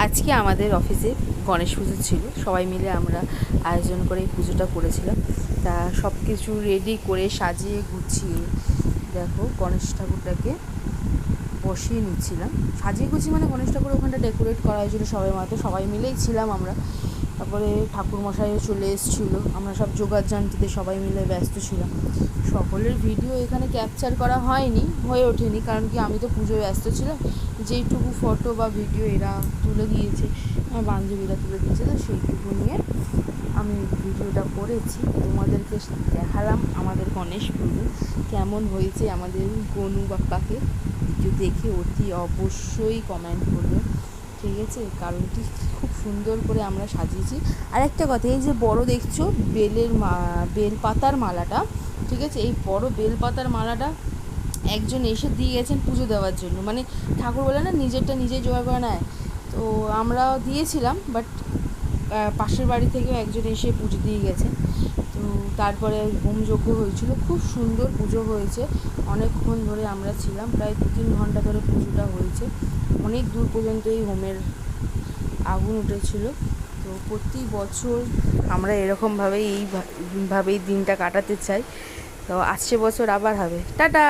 আজকে আমাদের অফিসে গণেশ পুজো ছিল, সবাই মিলে আমরা আয়োজন করে এই পুজোটা করেছিলাম। তা সব কিছু রেডি করে সাজিয়ে গুছিয়ে দেখো গণেশ ঠাকুরটাকে বসিয়ে নিচ্ছিলাম। সাজিয়ে গুছিয়ে মানে গণেশ ঠাকুর ওখানটা ডেকোরেট করা হয়েছিল সবাই মিলেই ছিলাম আমরা। তারপরে ঠাকুরমশাইও চলে এসেছিলো, আমরা সব জোগাড়যন্ত্রীতে সবাই মিলে ব্যস্ত ছিলাম। সকলের ভিডিও এখানে ক্যাপচার করা হয়ে ওঠেনি, কারণ কি আমি তো পুজোয় ব্যস্ত ছিলাম। যেইটুকু ফটো বা ভিডিও এরা তুলে দিয়েছে, আমার বান্ধবীরা তুলে দিয়েছে, তো সেইটুকু নিয়ে আমি ভিডিওটা করেছি, তোমাদেরকে দেখালাম আমাদের গণেশ পুজো কেমন হয়েছে। আমাদের গনু বাপ্পাকে ভিডিও দেখে অতি অবশ্যই কমেন্ট করবে, ঠিক আছে? কারণ কি খুব সুন্দর করে আমরা সাজিয়েছি। আর একটা কথা, এই যে বড় দেখছো বেলপাতার মালাটা, ঠিক আছে, এই বড় বেলপাতার মালাটা একজন এসে দিয়ে গেছেন পুজো দেওয়ার জন্য। মানে ঠাকুর বলে না নিজেরটা নিজেই জোগাড় করে নেয়, তো আমরা দিয়েছিলাম, বাট পাশের বাড়ি থেকেও একজন এসে পুজো দিয়ে গেছেন। তো তারপরে হোমযজ্ঞ হয়েছিল, খুব সুন্দর পুজো হয়েছে। অনেকক্ষণ ধরে আমরা ছিলাম, প্রায় 2-3 ঘন্টা ধরে পুজোটা হয়েছে। অনেক দূর পর্যন্ত এই হোমের আগুন উঠেছিল। তো প্রতি বছর আমরা এরকমভাবেই এইভাবেই দিনটা কাটাতে চাই। তো আসছে বছর আবার হবে। টাটা।